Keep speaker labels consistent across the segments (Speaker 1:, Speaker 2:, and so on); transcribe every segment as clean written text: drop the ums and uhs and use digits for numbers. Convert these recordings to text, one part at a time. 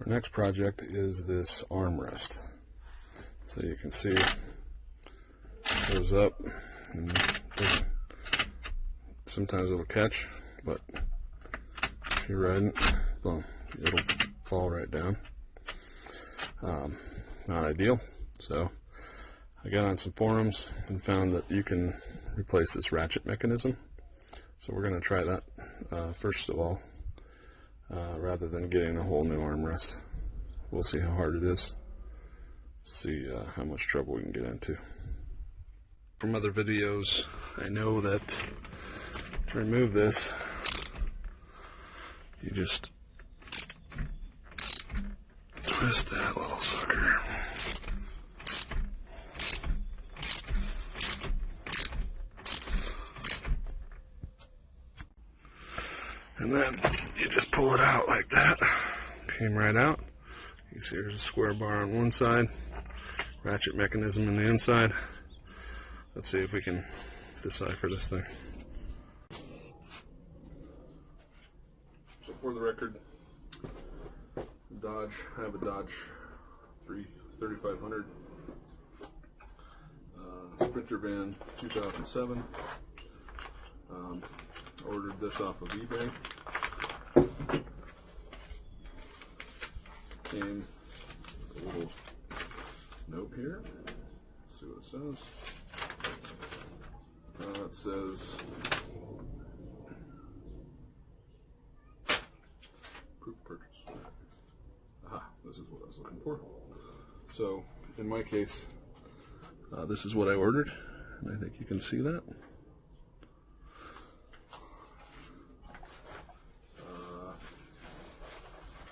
Speaker 1: Our next project is this armrest. So you can see it goes up, and sometimes it'll catch, but if you're riding, well, it'll fall right down. Not ideal. So I got on some forums and found that you can replace this ratchet mechanism. So we're going to try that first of all, rather than getting a whole new armrest. We'll see how hard it is, see how much trouble we can get into. From other videos, I know that to remove this, you just twist that little sucker. And then you just pull it out like that. Came right out. You see there's a square bar on one side, ratchet mechanism on the inside. Let's see if we can decipher this thing. So for the record, Dodge, I have a Dodge 3500 Sprinter van 2007. Ordered this off of eBay. Came with a little note here. Let's see what it says. It says proof of purchase. Aha, this is what I was looking for. So in my case, this is what I ordered, and I think you can see that.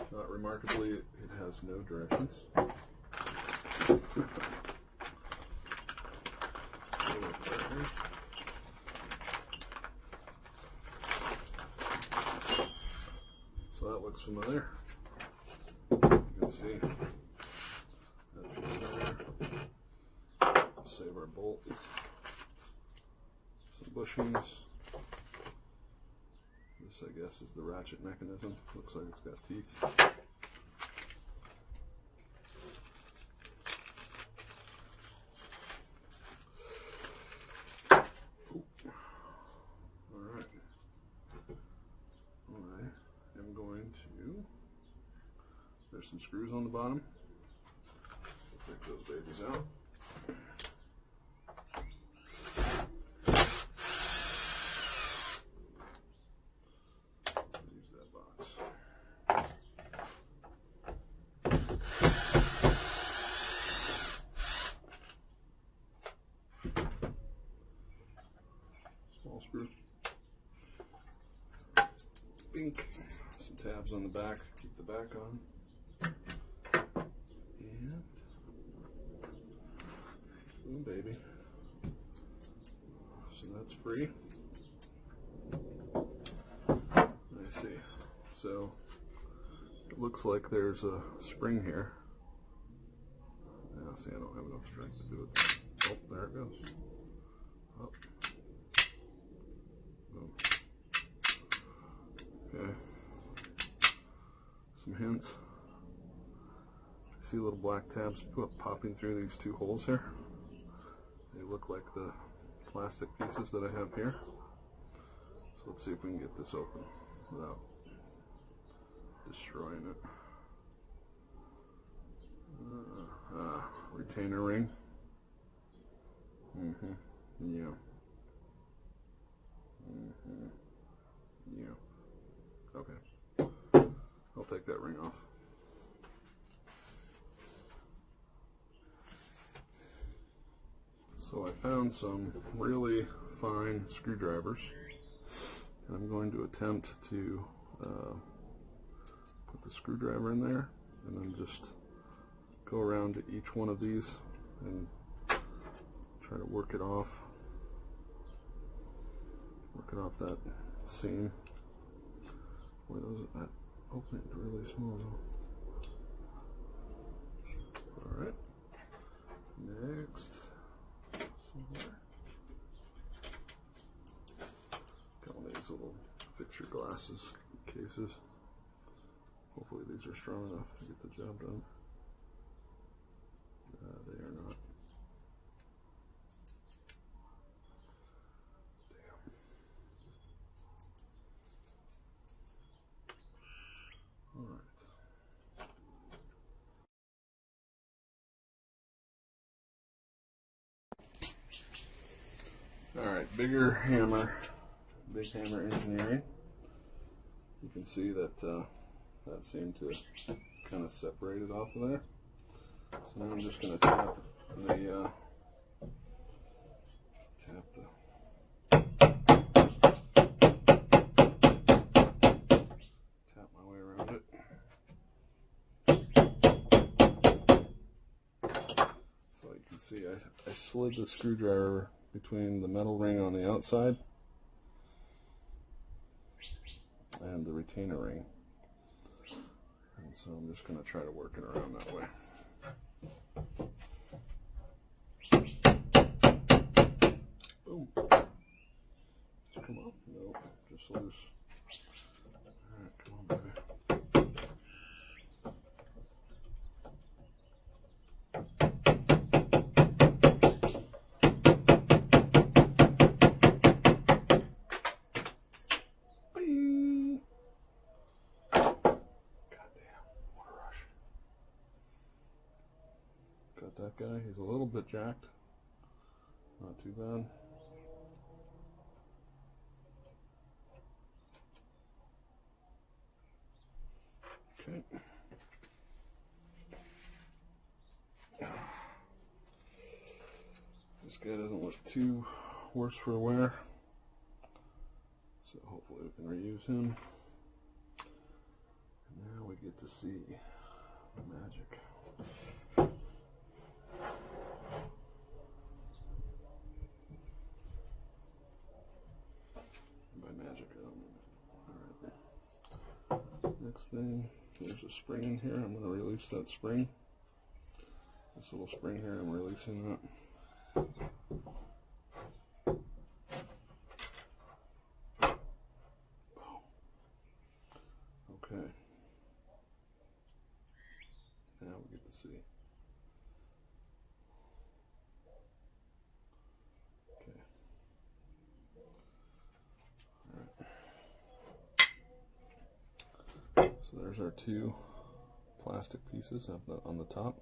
Speaker 1: Not remarkably, it has no directions. So that looks familiar. You can see that's there. Save our bolt. Some bushings. This, I guess, is the ratchet mechanism. Looks like it's got teeth. There's some screws on the bottom. We'll take those babies out. Use that box. Small screw. Bink. Some tabs on the back. Keep the back on. And baby. So that's free. I see. So it looks like there's a spring here. Yeah, see, I don't have enough strength to do it. Oh, there it goes. Up. Boom. Okay. Some hints. See little black tabs popping through these two holes here. They look like the plastic pieces that I have here. So let's see if we can get this open without destroying it. Retainer ring. Yeah. Yeah. Okay. I'll take that ring off. So I found some really fine screwdrivers. I'm going to attempt to put the screwdriver in there and then just go around to each one of these and try to work it off that seam. Boy, that opening is really small though. Alright, next. Got one of these little fix your glasses cases. Hopefully these are strong enough to get the job done. They are not. Alright, big hammer engineering. You can see that that seemed to kind of separate it off of there. So now I'm just going to tap my way around it. So you can see I slid the screwdriver between the metal ring on the outside and the retainer ring. And so I'm just going to try to work it around that way. Boom. Come on. No, just loose. Alright, come on, baby. That guy, he's a little bit jacked, not too bad. Okay. This guy doesn't look too worse for wear, so hopefully we can reuse him. And now we get to see the magic. Next thing, there's a spring in here. I'm going to release that spring. This little spring here, I'm releasing that. Okay. Now we get to see. Okay. Alright. So there's our two plastic pieces on the top.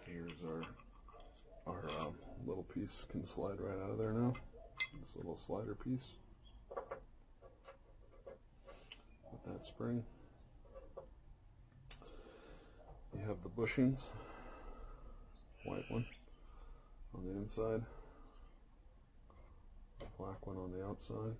Speaker 1: Here's our little piece can slide right out of there now. This little slider piece with that spring. You have the bushings, white one on the inside, black one on the outside.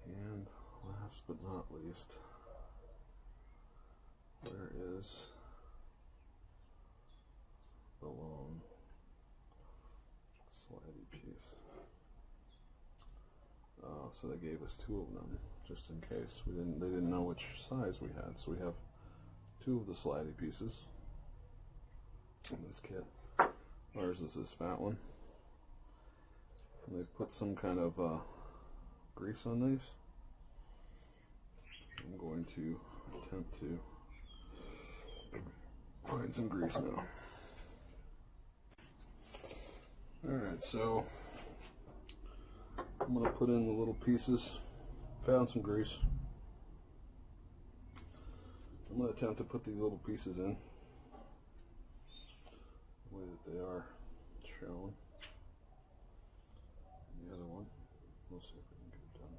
Speaker 1: And last but not least, there is the long slidey piece. So they gave us two of them just in case they didn't know which size we had. So we have two of the slidey pieces in this kit. Ours is this fat one. And they put some kind of grease on these. I'm going to attempt to find some grease now. Alright, so I'm going to put in the little pieces. Found some grease. I'm going to attempt to put these little pieces in the way that they are shown. And the other one, we'll see if we can get it done.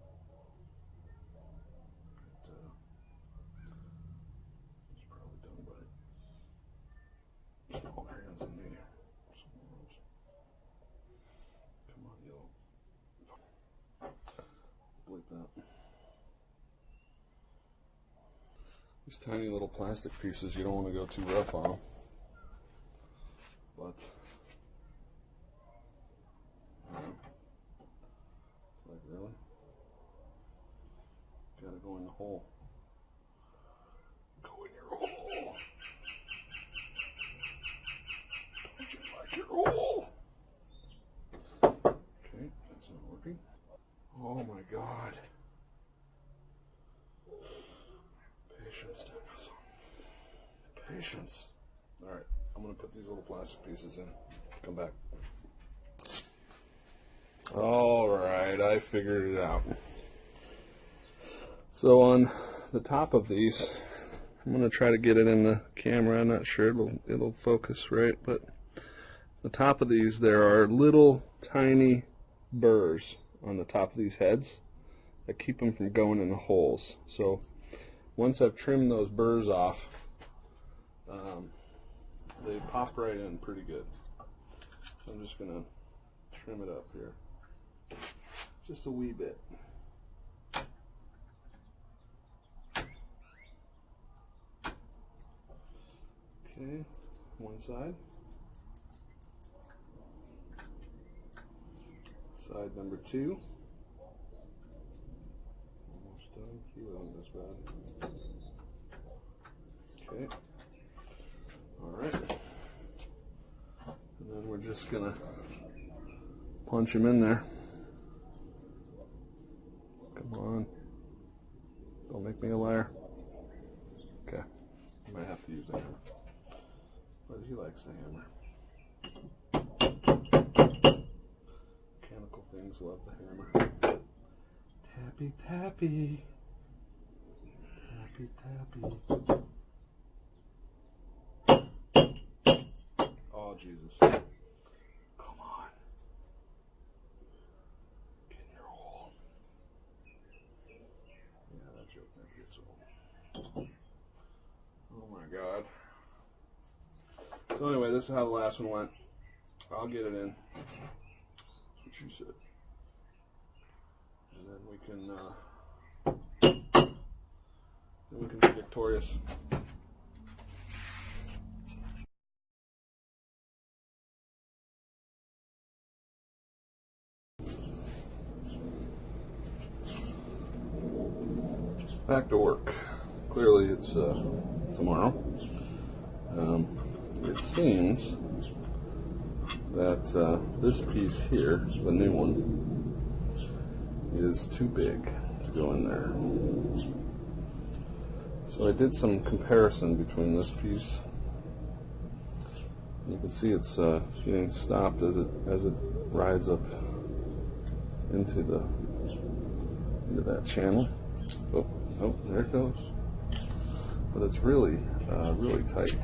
Speaker 1: It's probably done by small hands than me. Come on, yellow. Bleep that. These tiny little plastic pieces, you don't want to go too rough on them. but it's like, really? Gotta go in the hole. Go in your hole. Don't you like your hole? Okay, that's not working. Oh my God. Patience, Danielson. Patience. Alright, I'm going to put these little plastic pieces in. Come back. Alright, I figured it out. So on the top of these, I'm going to try to get it in the camera. I'm not sure it'll focus right, but the top of these, there are little tiny burrs on the top of these heads that keep them from going in the holes. So once I've trimmed those burrs off, they pop right in pretty good. So I'm just going to trim it up here. Just a wee bit. Okay, one side. Side number 2. Almost done. He wasn't this bad. Okay. Alright. And then we're just going to punch him in there. Come on. Don't make me a liar. Okay. I might have to use a hammer. But he likes the hammer. Mechanical things love the hammer. Tappy, tappy. Tappy, tappy. Oh, Jesus. Come on. Get in your hole. Yeah, that joke never gets old. Oh my God. So anyway, this is how the last one went. I'll get it in. That's what you said. And then we can be victorious. Back to work. Clearly it's tomorrow. It seems that this piece here, the new one, is too big to go in there. So I did some comparison between this piece. You can see it's getting stopped as it rides up into that channel. Oh, there it goes. But it's really really tight.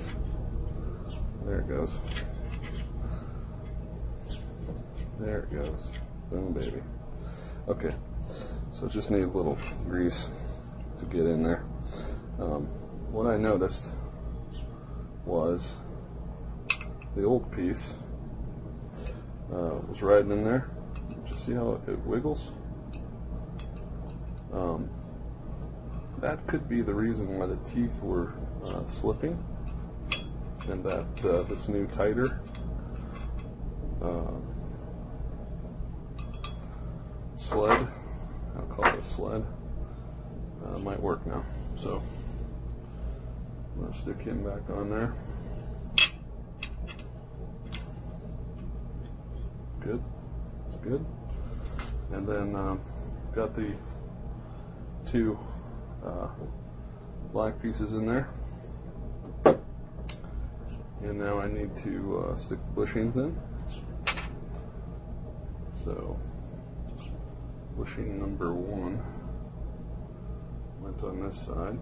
Speaker 1: There it goes. There it goes. Boom, baby. Okay, so just need a little grease to get in there. What I noticed was the old piece was riding in there. Did you see how it wiggles? That could be the reason why the teeth were slipping, and that this new tighter sled, I'll call it a sled, might work now. So I'm going to stick him back on there. Good, it's good. And then got the 2 black pieces in there. And now I need to stick the bushings in. So bushing number 1 went on this side.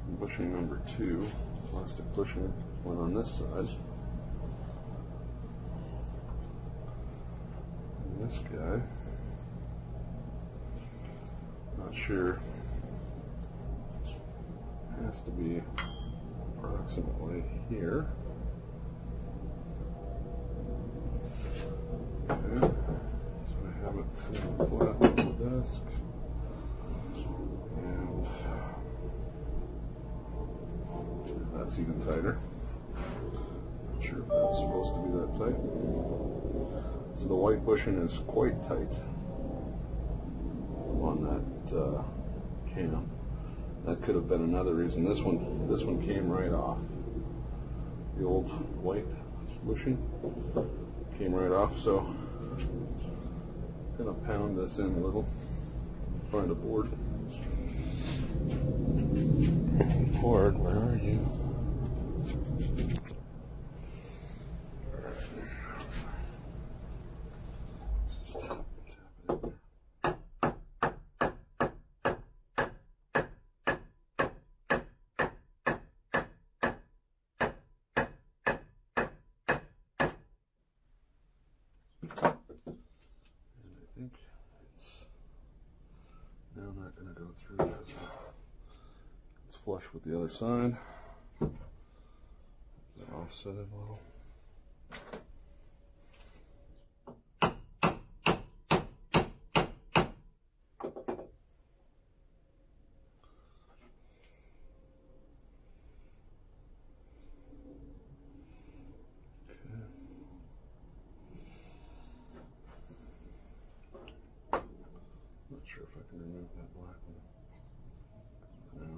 Speaker 1: And bushing number 2, plastic bushing, went on this side. And this guy, not sure, has to be approximately here. Okay, so I have it sitting flat on the desk, and that's even tighter. That's supposed to be that tight. So the white bushing is quite tight on that cam. That could have been another reason. This one came right off. The old white bushing came right off. So I'm gonna pound this in a little. Find a board. Board, where are you? Now I'm not going to go through because it's flush with the other side. Offset it a little. Not sure if I can remove that black one. No.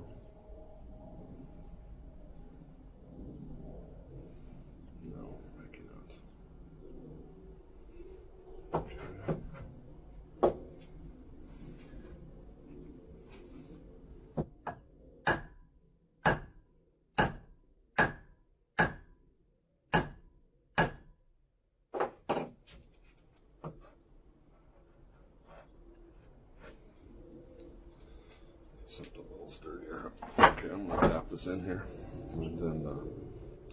Speaker 1: No, I cannot. Okay. Something a little sturdier. Okay, I'm going to tap this in here and then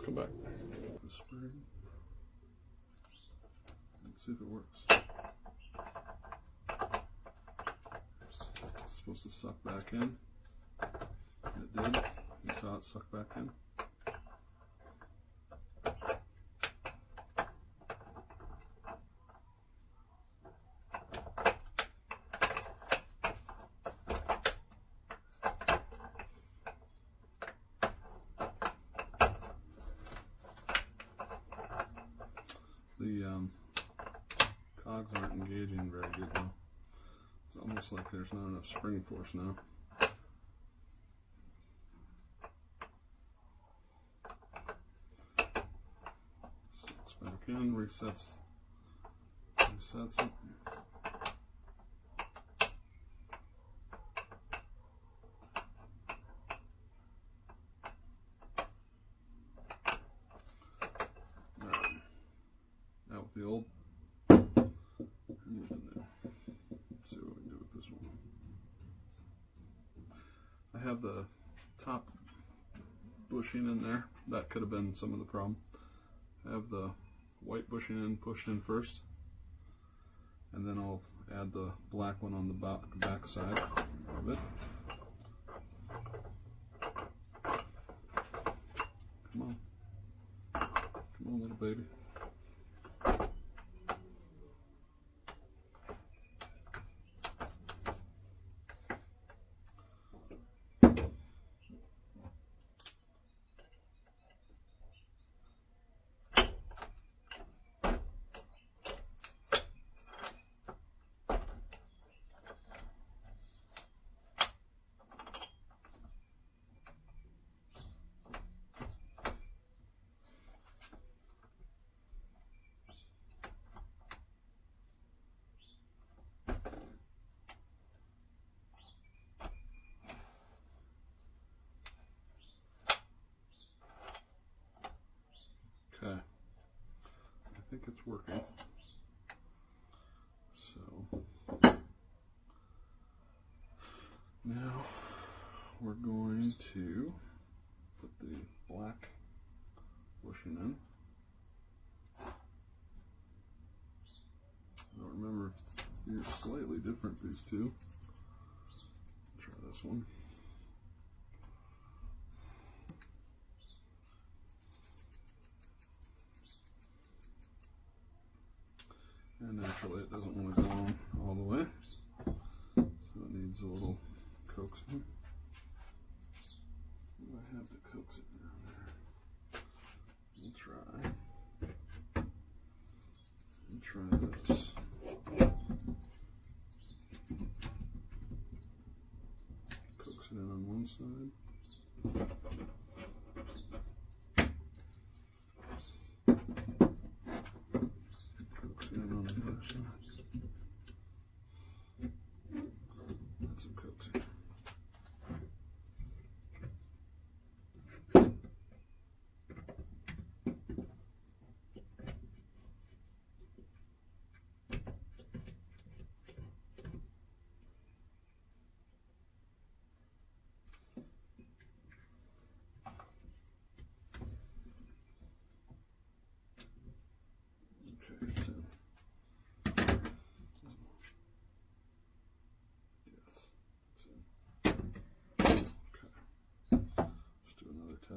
Speaker 1: come back. The spring. Let's see if it works. It's supposed to suck back in. It did. You saw it suck back in. The cogs aren't engaging very good now. It's almost like there's not enough spring force now. Sucks back in, resets it. Out with the old and with the new. Let's see what we can do with this one. I have the top bushing in there. That could have been some of the problem. I have the white bushing in pushed in first, and then I'll add the black one on the back side of it. Come on. Come on, little baby. Okay, I think it's working. So now we're going to put the black bushing in. I don't remember if these are slightly different, these two. Try this one. And naturally it doesn't want to go on all the way, so it needs a little coaxing. I have to coax it down there. We'll try.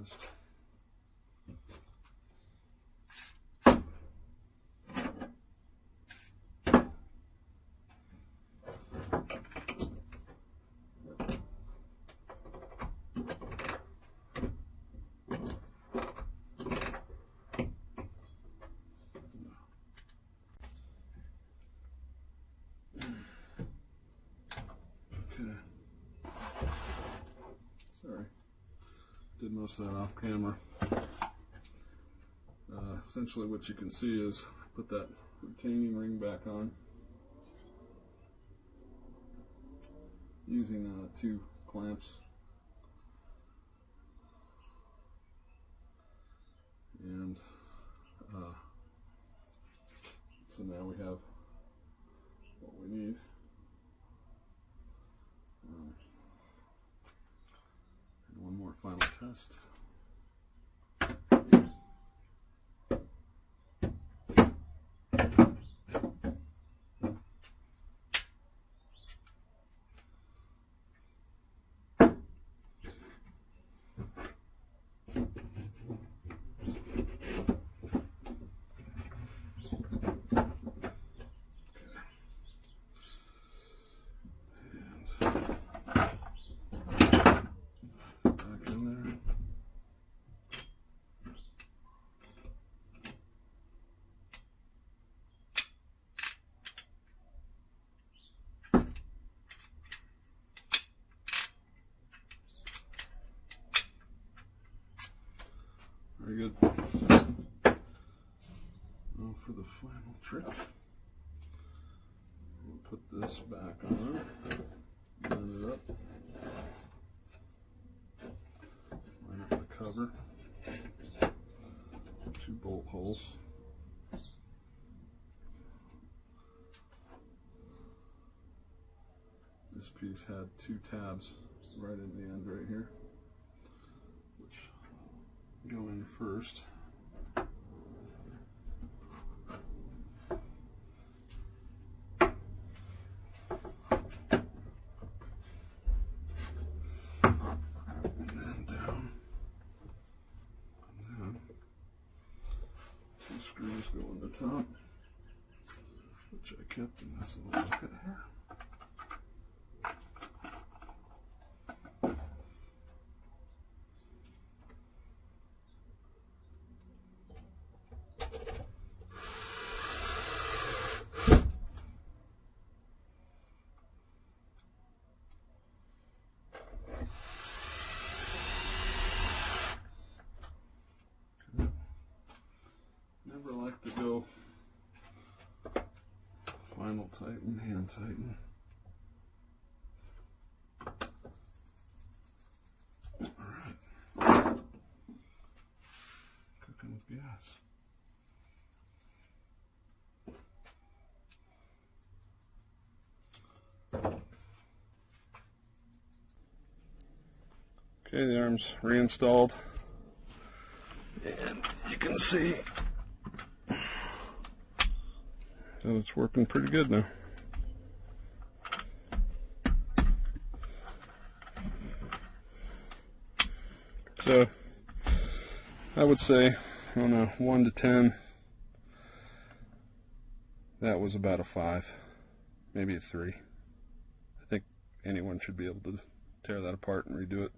Speaker 1: test. Sorry, did most of that off camera. Essentially what you can see is put that retaining ring back on using 2 clamps, and so now we have what we need. One more final test. Very good. Now for the final trick, we'll put this back on, line it up, line up the cover, 2 bolt holes. This piece had 2 tabs right in the end right here, which go in first. And then down. And then 2 screws go in the top, which I kept in this little bucket here. Never like to go final tighten, hand tighten. Alright. Cooking with gas. Okay, the arm's reinstalled, and you can see so it's working pretty good now. So I would say on a 1 to 10, that was about a 5, maybe a 3. I think anyone should be able to tear that apart and redo it.